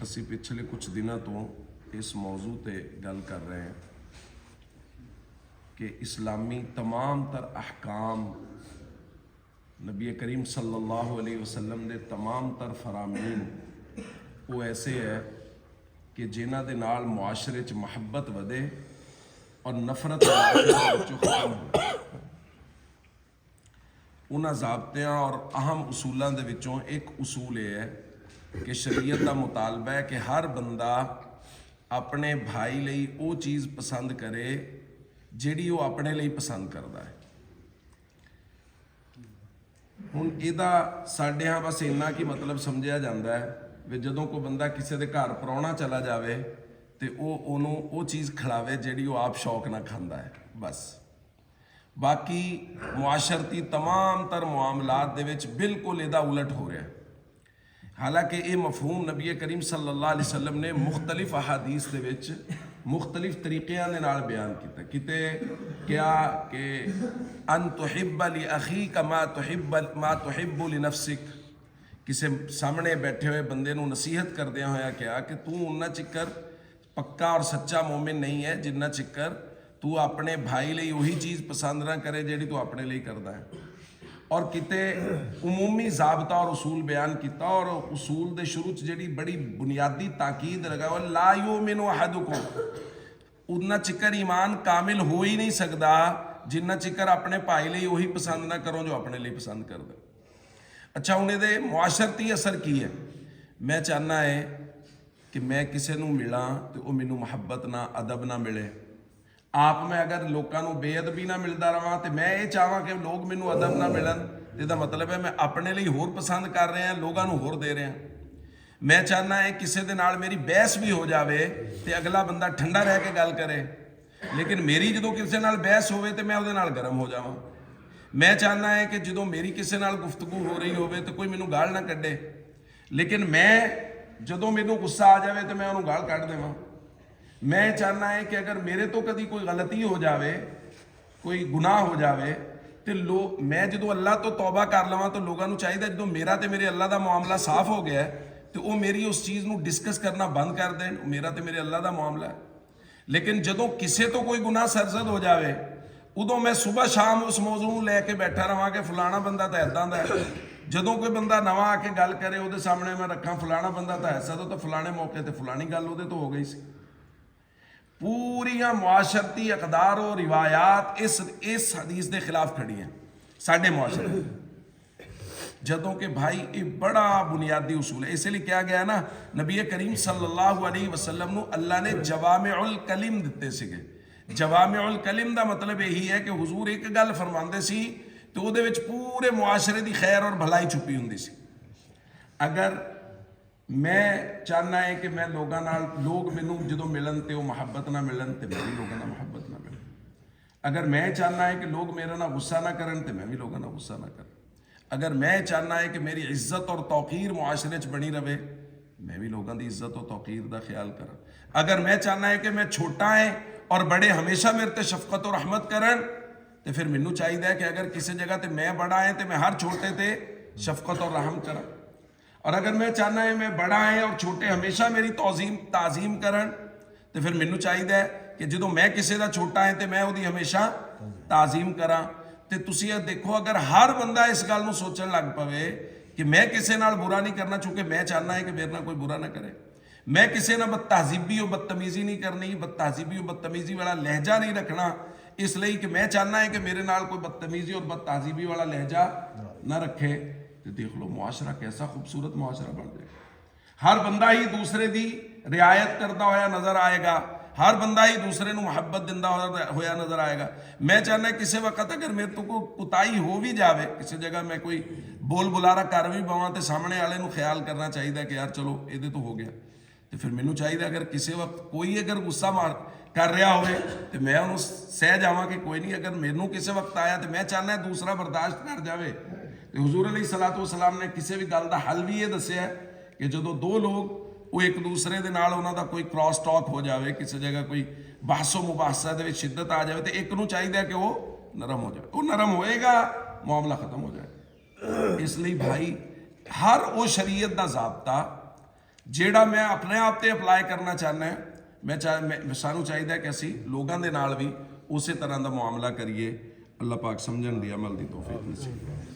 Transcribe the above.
ਅਸੀਂ ਪਿਛਲੇ ਕੁਝ ਦਿਨਾਂ ਤੋਂ ਇਸ ਮੌਜੂ ਤੇ ਗੱਲ ਕਰ ਰਹੇ ਹਾਂ कि इस्लामी तमाम तर अहकाम नबी करीम सल्लल्लाहु अलैहि वसल्लम के तमाम तर फरामीन वो ऐसे है कि जिन्हां दे नाल मुआशरे च मुहब्बत वधे और नफरत खत्म हो। उन्हां ज़ाब्तियां और अहम उसूलों दे विचों एक उसूल ये है कि शरीयत का मुतालबा है कि हर बंदा अपने भाई लई वो चीज़ पसंद करे ਜਿਹੜੀ ਉਹ ਆਪਣੇ ਲਈ पसंद करता है। ਹੁਣ ਇਹਦਾ ਸਾਡੇ ਹਾਂ बस ਇੰਨਾ ਕੀ मतलब ਸਮਝਿਆ ਜਾਂਦਾ ਹੈ ਵੀ ਜਦੋਂ ਕੋਈ ਬੰਦਾ ਕਿਸੇ ਦੇ ਘਰ ਪ੍ਰਾਹੁਣਾ ਚਲਾ ਜਾਵੇ ਤੇ ਉਹਨੂੰ ਉਹ ਚੀਜ਼ ਖਿਲਾਵੇ ਜਿਹੜੀ ਉਹ ਆਪ ਸ਼ੌਕ ਨਾਲ ਖਾਂਦਾ ਹੈ ਬਸ। ਬਾਕੀ ਮੁਆਸ਼ਰਤੀ तमाम तर ਮਾਮਲਾਤ ਦੇ ਵਿੱਚ ਬਿਲਕੁਲ ਇਹਦਾ ਉਲਟ ਹੋ ਰਿਹਾ। ਹਾਲਾਂਕਿ ਇਹ ਮਫਹੂਮ ਨਬੀ ਕਰੀਮ ਸੱਲੱਲਾਹੁ ਅਲੈहि ਵਸੱਲਮ ਨੇ ਮੁਖਤਲਿਫ ਅਹਾਦੀਸ ਦੇ ਵਿੱਚ मुख्तलिफ तरीक़ियां दे नाल बयान किया। किते क्या कि अन तुहिब्ब लि अखीक मा तुहिब्बु लि नफ्सिक, किसी सामने बैठे हुए बंदे नूं नसीहत करदियां होया क्या कि तू उन्ना चिक्कर पक्का और सच्चा मोमिन नहीं है जिन्ना चिक्कर तू अपने भाई लई वही चीज़ पसंद ना करे जिहड़ी तू अपने लिए करदा है। और किते उमूमी ज़ाबता और उसूल बयान किया और उसूल दे शुरू च जिहड़ी बड़ी बुनियादी ताकीद लगा वो ला युमिनु अहदुकुम, उन्ना चिकर ईमान कामिल हो ही नहीं सकता जिन्ना चिकर अपने भाई लिए वही पसंद ना करो जो अपने लिए पसंद करदा। अच्छा हुण इहदे मुआशरती असर की है? मैं चाहना है कि मैं किसी नूं मिलां तो वो मैनूं मुहब्बत ना अदब ना मिले। आप मैं अगर लोगों को बेअदबी ना मिलता रहा तो मैं ये चाहवा कि लोग मैनू अदब ना मिलन, इसका मतलब है मैं अपने लिए होर पसंद कर रहे हैं, लोगों को होर दे रहे हैं। मैं चाहना है किसी के नाल मेरी बहस भी हो जाए तो अगला बंदा ठंडा रह के गल करे, लेकिन मेरी जो किसी नाल बहस हो तो मैं उहदे नाल गर्म हो जावां। मैं चाहना है कि जो मेरी किसी नाल गुफ्तगू हो रही हो तो कोई मैनू गाल ना कड्डे, लेकिन मैं जो मैनू गुस्सा आ जाए तो मैं उन्होंने गाल कढ़ देवां। मैं चाहना है कि अगर मेरे तो कभी कोई गलती हो जाए, कोई गुनाह हो जाए तो मैं जो अल्लाह तो तौबा कर लवां तो लोगों को चाहिए जो मेरा तो मेरे अल्लाह का मामला साफ हो गया है तो वो मेरी उस चीज़ को डिस्कस करना बंद कर दें, मेरा तो मेरे अल्लाह का मामला है। लेकिन जो किसी तो कोई गुनाह सरजद हो जाए उदों मैं सुबह शाम उस मौजू लैके बैठा रहा कि फलाना बंदा तो इदां दा है। जो कोई बंदा नवा आके गल करे वो सामने मैं रखा फलाना बंदा तो ऐसा तो फलाने मौके पर फलानी गल वो तो हो गई सी। पूरियां मुआशरती अकदार और रिवायात इस हदीस के खिलाफ खड़ी हैं साढ़े मुआशरे। जदों कि भाई ये बड़ा बुनियादी उसूल है, इसलिए क्या गया ना नबी करीम सल्लल्लाहु अलैहि वसल्लम नूं अल्लाह ने जवामिउल कलिम दिते सीगे। जवामिउल कलिम का मतलब यही है कि हुजूर एक गल फरमाते सी तो उहदे विच पूरे मुआशरे की खैर और भलाई छुपी हुंदी सी। अगर मैं चाहना है कि मैं लोगों नाल लोग मैनू जो मिलन तो मुहब्बत ना मिलन तो मैं भी लोगों नाल मुहब्बत ना मिलन। अगर मैं चाहना है कि लोग मेरे नाल गुस्सा ना करन तो मैं भी लोगों नाल गुस्सा ना कर। अगर मैं चाहना है कि मेरी इज्जत और तौकीर मुआशरे च बनी रहे मैं भी लोगों की इज्जत और तौकीर का ख्याल करा। अगर मैं चाहना है कि मैं छोटा है और बड़े हमेशा मेरे ते शफकत और रहमत करन तो फिर मैनू चाहिए कि अगर किसी जगह ते मैं बड़ा है तो मैं हर छोटे ते शफकत और रहम करा। और अगर मैं चाहना है मैं बड़ा है और छोटे हमेशा मेरी ताजीम करन तो फिर मैनू चाहिए कि जो मैं किसी का छोटा है तो मैं उसकी हमेशा ताजीम करा। तो तुसी देखो अगर हर बंदा इस गल नूं सोचण लग पवे कि मैं किसी नाल बुरा नहीं करना, चूंकि मैं चाहना है कि मेरे नाल कोई बुरा ना करे, मैं किसी नाल बदतहजीबी और बदतमीजी नहीं करनी, बदतहजीबी और बदतमीजी वाला लहजा नहीं रखना, इसलिए कि मैं चाहना है कि मेरे नाल कोई बदतमीजी और बदतहजीबी वाला लहजा ना रखे। तो देख लो मुआशरा कैसा खूबसूरत मुआशरा बन जाए। हर बंदा ही दूसरे की रियायत करता होया नज़र आएगा, हर बंदा ही दूसरे को मुहब्बत दिंदा होया नज़र आएगा। मैं चाहना किसी वक्त अगर मेरे तो कोई कुताही हो भी जाए, किसी जगह मैं कोई बोल बुलारा कर भी पावां तो सामने वाले को ख्याल करना चाहिए कि यार चलो ये तो हो गया। तो फिर मैनू चाहिए अगर किसी वक्त कोई अगर गुस्सा कर रहा हो तो मैं उन्होंने सह जावां कि कोई नहीं, अगर मैनू किसी वक्त आया तो मैं चाहना दूसरा बर्दाश्त कर जाए। तो हुजूर अलैहिस्सलातु वस्सलाम ने किसी भी गल का हल भी ये दसिया कि जो दो लोग वो एक दूसरे के नाल उन्हों का कोई क्रॉस टॉक हो जाए, किसी जगह कोई बहसो मुबाहसा दे विच शिद्दत आ जाए तो एक नूं चाहिए कि वो नरम हो जाए, वो नरम होएगा मामला खत्म हो जाए। इसलिए भाई हर वो शरीयत का ज़ाब्ता ਜਿਹੜਾ ਮੈਂ ਆਪਣੇ ਆਪ ਤੇ ਅਪਲਾਈ ਕਰਨਾ ਚਾਹੁੰਦਾ ਸਾਨੂੰ ਚਾਹੀਦਾ ਕਿ ਅਸੀਂ ਲੋਕਾਂ ਦੇ ਨਾਲ ਵੀ ਉਸੇ ਤਰ੍ਹਾਂ ਦਾ ਮੁਆਮਲਾ ਕਰੀਏ। ਅੱਲਾਹ ਪਾਕ ਸਮਝਣ ਦੀ ਅਮਲ ਦੀ ਤੌਫੀਕ ਨਸੀਬ ਕਰੇ।